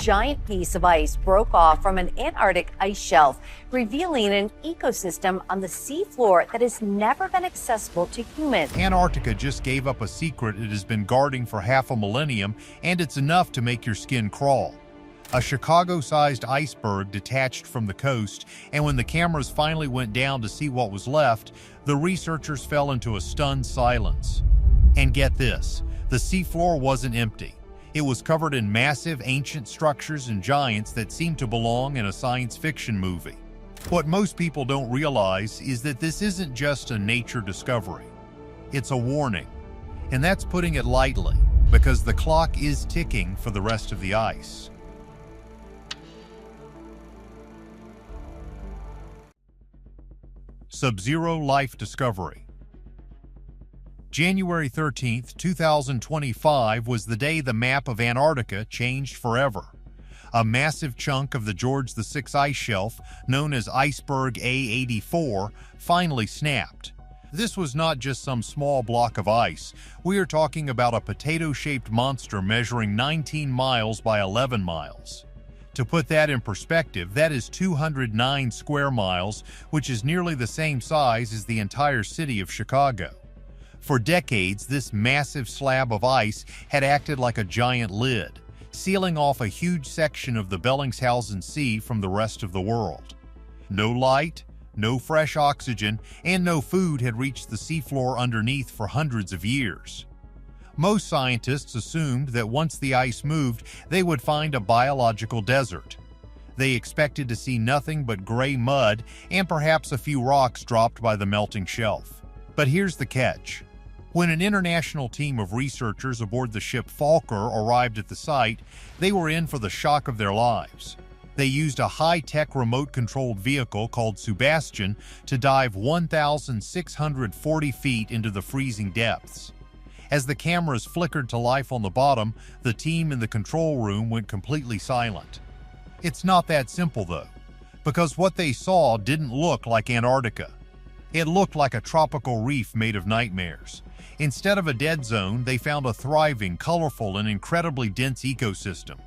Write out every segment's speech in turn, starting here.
giant piece of ice broke off from an Antarctic ice shelf, revealing an ecosystem on the seafloor that has never been accessible to humans. Antarctica just gave up a secret it has been guarding for half a millennium, and it's enough to make your skin crawl. A Chicago-sized iceberg detached from the coast, and when the cameras finally went down to see what was left, the researchers fell into a stunned silence. And get this, the seafloor wasn't empty. It was covered in massive ancient structures and giants that seemed to belong in a science fiction movie. What most people don't realize is that this isn't just a nature discovery. It's a warning. And that's putting it lightly, because the clock is ticking for the rest of the ice. Sub-Zero Life Discovery. January 13, 2025 was the day the map of Antarctica changed forever. A massive chunk of the George VI ice shelf, known as iceberg A84, finally snapped. This was not just some small block of ice. We are talking about a potato-shaped monster measuring 19 miles by 11 miles. To put that in perspective, that is 209 square miles, which is nearly the same size as the entire city of Chicago. For decades, this massive slab of ice had acted like a giant lid, sealing off a huge section of the Bellingshausen Sea from the rest of the world. No light, no fresh oxygen, and no food had reached the seafloor underneath for hundreds of years. Most scientists assumed that once the ice moved, they would find a biological desert. They expected to see nothing but gray mud and perhaps a few rocks dropped by the melting shelf. But here's the catch. When an international team of researchers aboard the ship Falker arrived at the site, they were in for the shock of their lives. They used a high-tech remote-controlled vehicle called Sebastian to dive 1,640 feet into the freezing depths. As the cameras flickered to life on the bottom, the team in the control room went completely silent. It's not that simple, though, because what they saw didn't look like Antarctica. It looked like a tropical reef made of nightmares. Instead of a dead zone, they found a thriving, colorful, and incredibly dense ecosystem.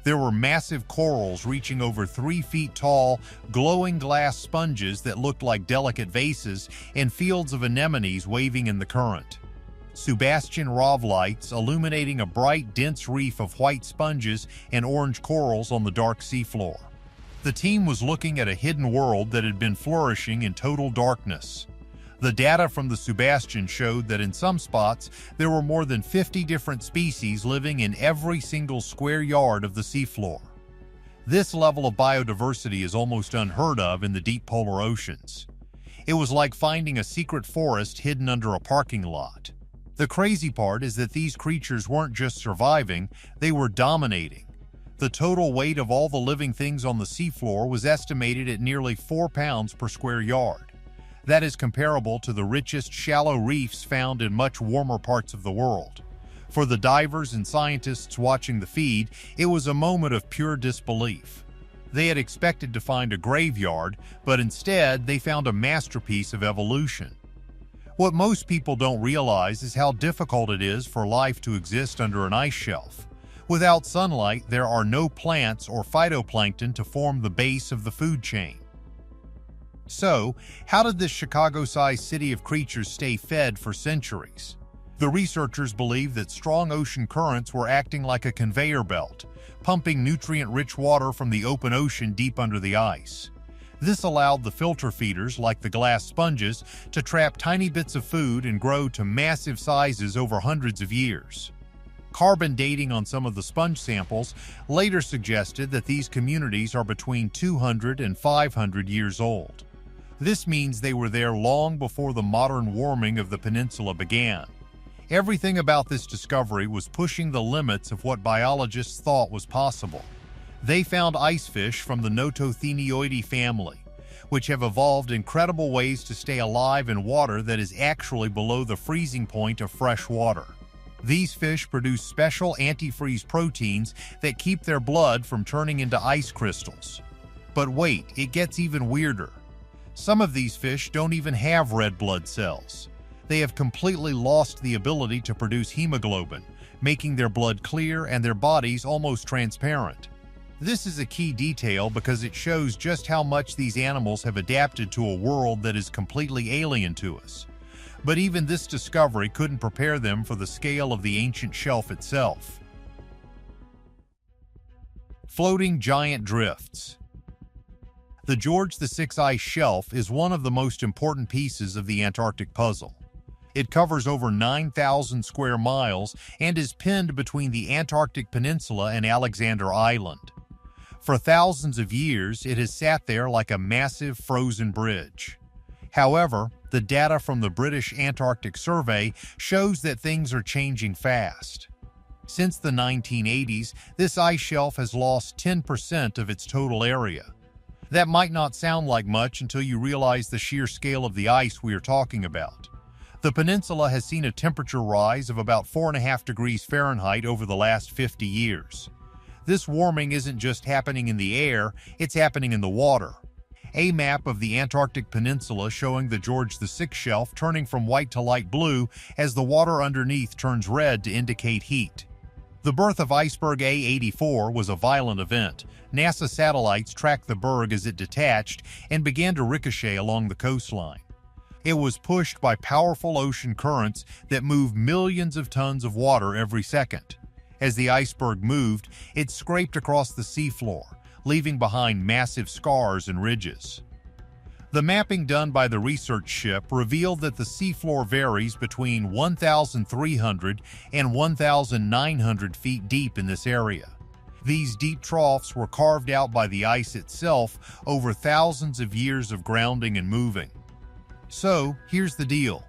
There were massive corals reaching over 3 feet tall, glowing glass sponges that looked like delicate vases, and fields of anemones waving in the current. Sebastian ROV lights illuminating a bright, dense reef of white sponges and orange corals on the dark seafloor. The team was looking at a hidden world that had been flourishing in total darkness. The data from the Sebastian showed that in some spots, there were more than 50 different species living in every single square yard of the seafloor. This level of biodiversity is almost unheard of in the deep polar oceans. It was like finding a secret forest hidden under a parking lot. The crazy part is that these creatures weren't just surviving, they were dominating. The total weight of all the living things on the seafloor was estimated at nearly 4 pounds per square yard. That is comparable to the richest shallow reefs found in much warmer parts of the world. For the divers and scientists watching the feed, it was a moment of pure disbelief. They had expected to find a graveyard, but instead they found a masterpiece of evolution. What most people don't realize is how difficult it is for life to exist under an ice shelf. Without sunlight, there are no plants or phytoplankton to form the base of the food chain. So, how did this Chicago-sized city of creatures stay fed for centuries? The researchers believe that strong ocean currents were acting like a conveyor belt, pumping nutrient-rich water from the open ocean deep under the ice. This allowed the filter feeders, like the glass sponges, to trap tiny bits of food and grow to massive sizes over hundreds of years. Carbon dating on some of the sponge samples later suggested that these communities are between 200 and 500 years old. This means they were there long before the modern warming of the peninsula began. Everything about this discovery was pushing the limits of what biologists thought was possible. They found ice fish from the Nototheniidae family, which have evolved incredible ways to stay alive in water that is actually below the freezing point of fresh water. These fish produce special antifreeze proteins that keep their blood from turning into ice crystals. But wait, it gets even weirder. Some of these fish don't even have red blood cells. They have completely lost the ability to produce hemoglobin, making their blood clear and their bodies almost transparent. This is a key detail because it shows just how much these animals have adapted to a world that is completely alien to us. But even this discovery couldn't prepare them for the scale of the ancient shelf itself. Floating giant drifts. The George VI ice shelf is one of the most important pieces of the Antarctic puzzle. It covers over 9,000 square miles and is pinned between the Antarctic Peninsula and Alexander Island. For thousands of years, it has sat there like a massive frozen bridge. However, the data from the British Antarctic Survey shows that things are changing fast. Since the 1980s, this ice shelf has lost 10% of its total area. That might not sound like much until you realize the sheer scale of the ice we are talking about. The peninsula has seen a temperature rise of about 4.5 degrees Fahrenheit over the last 50 years. This warming isn't just happening in the air, it's happening in the water. A map of the Antarctic Peninsula showing the George VI shelf turning from white to light blue as the water underneath turns red to indicate heat. The birth of iceberg A84 was a violent event. NASA satellites tracked the berg as it detached and began to ricochet along the coastline. It was pushed by powerful ocean currents that move millions of tons of water every second. As the iceberg moved, it scraped across the seafloor, leaving behind massive scars and ridges. The mapping done by the research ship revealed that the seafloor varies between 1,300 and 1,900 feet deep in this area. These deep troughs were carved out by the ice itself over thousands of years of grounding and moving. So, here's the deal.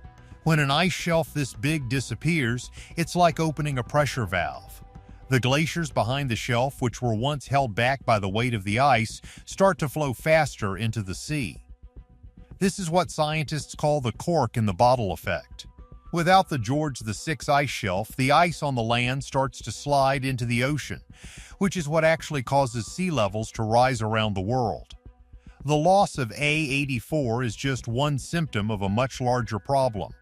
When an ice shelf this big disappears, it's like opening a pressure valve. The glaciers behind the shelf, which were once held back by the weight of the ice, start to flow faster into the sea. This is what scientists call the cork in the bottle effect. Without the George VI ice shelf, the ice on the land starts to slide into the ocean, which is what actually causes sea levels to rise around the world. The loss of A84 is just one symptom of a much larger problem.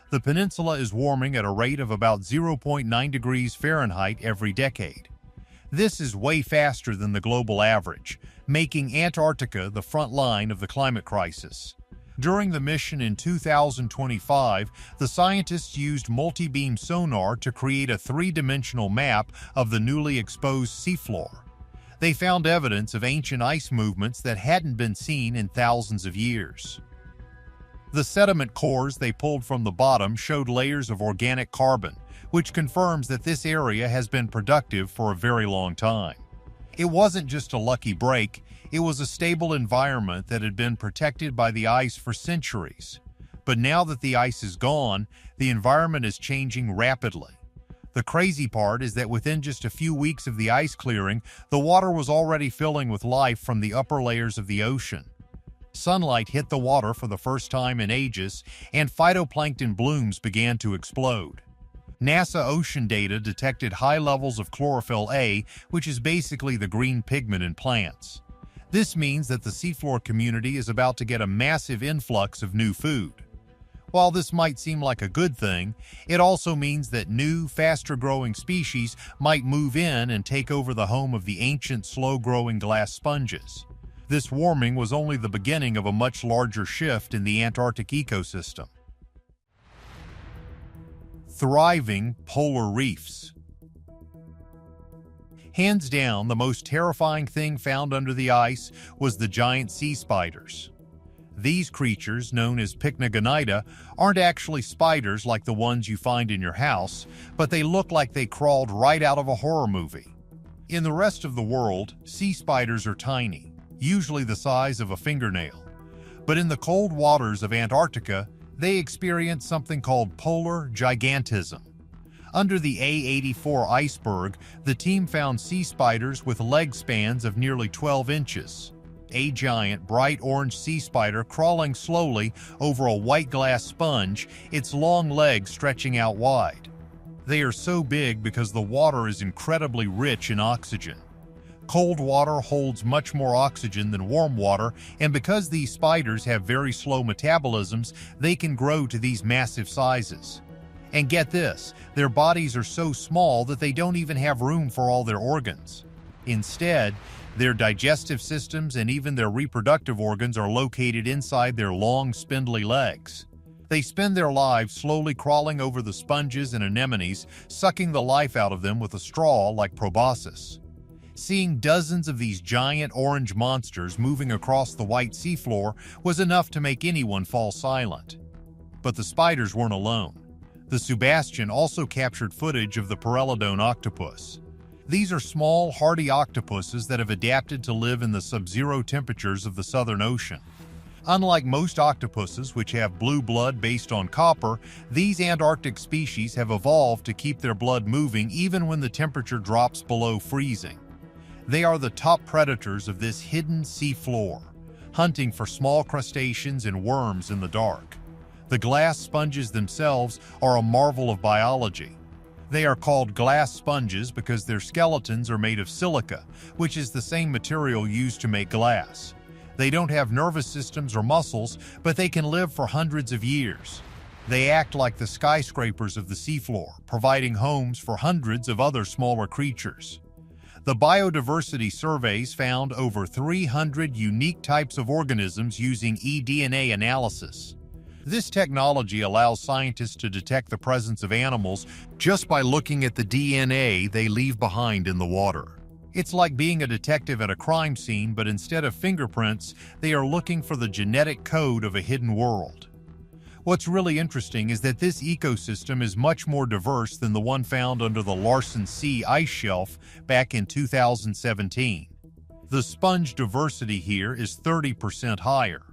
The peninsula is warming at a rate of about 0.9 degrees Fahrenheit every decade. This is way faster than the global average, making Antarctica the front line of the climate crisis. During the mission in 2025, the scientists used multi-beam sonar to create a three-dimensional map of the newly exposed seafloor. They found evidence of ancient ice movements that hadn't been seen in thousands of years. The sediment cores they pulled from the bottom showed layers of organic carbon, which confirms that this area has been productive for a very long time. It wasn't just a lucky break, it was a stable environment that had been protected by the ice for centuries. But now that the ice is gone, the environment is changing rapidly. The crazy part is that within just a few weeks of the ice clearing, the water was already filling with life from the upper layers of the ocean. Sunlight hit the water for the first time in ages, and phytoplankton blooms began to explode. NASA ocean data detected high levels of chlorophyll A, which is basically the green pigment in plants. This means that the seafloor community is about to get a massive influx of new food. While this might seem like a good thing, it also means that new, faster-growing species might move in and take over the home of the ancient, slow-growing glass sponges. This warming was only the beginning of a much larger shift in the Antarctic ecosystem. Thriving polar reefs. Hands down, the most terrifying thing found under the ice was the giant sea spiders. These creatures, known as Pycnogonida, aren't actually spiders like the ones you find in your house, but they look like they crawled right out of a horror movie. In the rest of the world, sea spiders are tiny, usually the size of a fingernail. But in the cold waters of Antarctica, they experience something called polar gigantism. Under the A84 iceberg, the team found sea spiders with leg spans of nearly 12 inches. A giant, bright orange sea spider crawling slowly over a white glass sponge, its long legs stretching out wide. They are so big because the water is incredibly rich in oxygen. Cold water holds much more oxygen than warm water, and because these spiders have very slow metabolisms, they can grow to these massive sizes. And get this, their bodies are so small that they don't even have room for all their organs. Instead, their digestive systems and even their reproductive organs are located inside their long, spindly legs. They spend their lives slowly crawling over the sponges and anemones, sucking the life out of them with a straw like proboscis. Seeing dozens of these giant orange monsters moving across the white seafloor was enough to make anyone fall silent. But the spiders weren't alone. The Sebastian also captured footage of the Perelodon octopus. These are small, hardy octopuses that have adapted to live in the sub-zero temperatures of the Southern Ocean. Unlike most octopuses, which have blue blood based on copper, these Antarctic species have evolved to keep their blood moving even when the temperature drops below freezing. They are the top predators of this hidden seafloor, hunting for small crustaceans and worms in the dark. The glass sponges themselves are a marvel of biology. They are called glass sponges because their skeletons are made of silica, which is the same material used to make glass. They don't have nervous systems or muscles, but they can live for hundreds of years. They act like the skyscrapers of the seafloor, providing homes for hundreds of other smaller creatures. The biodiversity surveys found over 300 unique types of organisms using eDNA analysis. This technology allows scientists to detect the presence of animals just by looking at the DNA they leave behind in the water. It's like being a detective at a crime scene, but instead of fingerprints, they are looking for the genetic code of a hidden world. What's really interesting is that this ecosystem is much more diverse than the one found under the Larsen C ice shelf back in 2017. The sponge diversity here is 30% higher.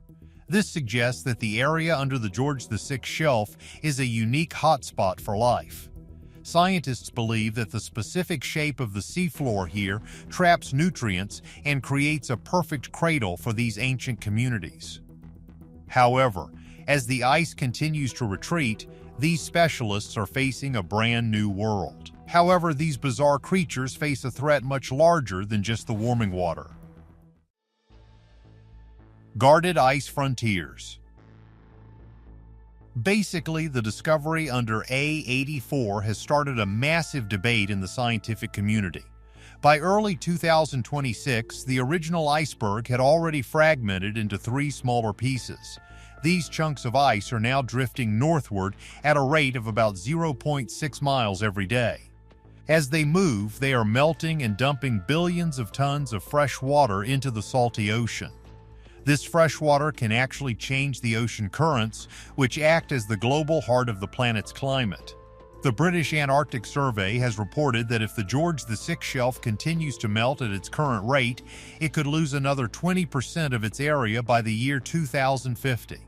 This suggests that the area under the George VI shelf is a unique hotspot for life. Scientists believe that the specific shape of the seafloor here traps nutrients and creates a perfect cradle for these ancient communities. However, as the ice continues to retreat, these specialists are facing a brand new world. However, these bizarre creatures face a threat much larger than just the warming water. Guarded ice frontiers. Basically, the discovery under A84 has started a massive debate in the scientific community. By early 2026, the original iceberg had already fragmented into 3 smaller pieces. These chunks of ice are now drifting northward at a rate of about 0.6 miles every day. As they move, they are melting and dumping billions of tons of fresh water into the salty ocean. This fresh water can actually change the ocean currents, which act as the global heart of the planet's climate. The British Antarctic Survey has reported that if the George VI shelf continues to melt at its current rate, it could lose another 20% of its area by the year 2050.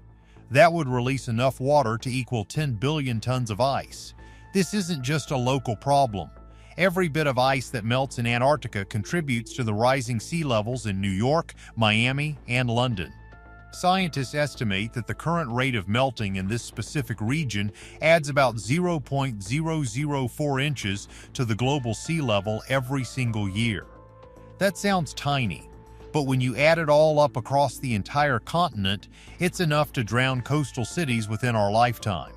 That would release enough water to equal 10 billion tons of ice. This isn't just a local problem. Every bit of ice that melts in Antarctica contributes to the rising sea levels in New York, Miami, and London. Scientists estimate that the current rate of melting in this specific region adds about 0.004 inches to the global sea level every single year. That sounds tiny, but when you add it all up across the entire continent, it's enough to drown coastal cities within our lifetime.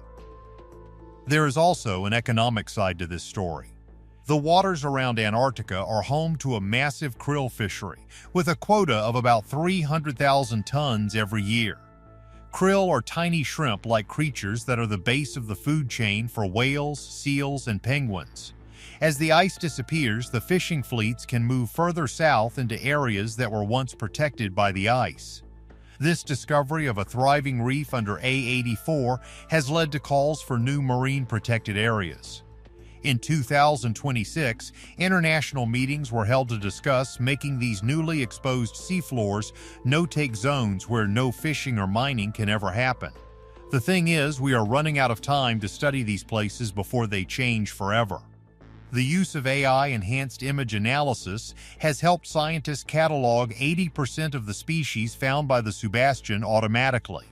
There is also an economic side to this story. The waters around Antarctica are home to a massive krill fishery, with a quota of about 300,000 tons every year. Krill are tiny shrimp-like creatures that are the base of the food chain for whales, seals, and penguins. As the ice disappears, the fishing fleets can move further south into areas that were once protected by the ice. This discovery of a thriving reef under A84 has led to calls for new marine protected areas. In 2026, international meetings were held to discuss making these newly exposed seafloors no-take zones where no fishing or mining can ever happen. The thing is, we are running out of time to study these places before they change forever. The use of AI-enhanced image analysis has helped scientists catalog 80% of the species found by the Sebastian automatically.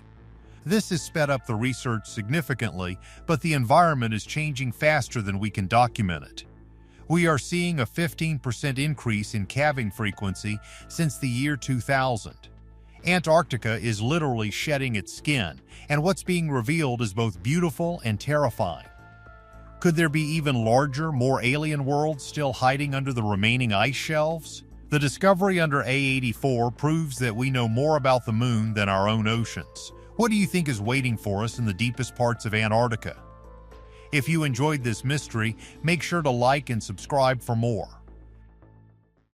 This has sped up the research significantly, but the environment is changing faster than we can document it. We are seeing a 15% increase in calving frequency since the year 2000. Antarctica is literally shedding its skin, and what's being revealed is both beautiful and terrifying. Could there be even larger, more alien worlds still hiding under the remaining ice shelves? The discovery under A84 proves that we know more about the moon than our own oceans. What do you think is waiting for us in the deepest parts of Antarctica? If you enjoyed this mystery, make sure to like and subscribe for more.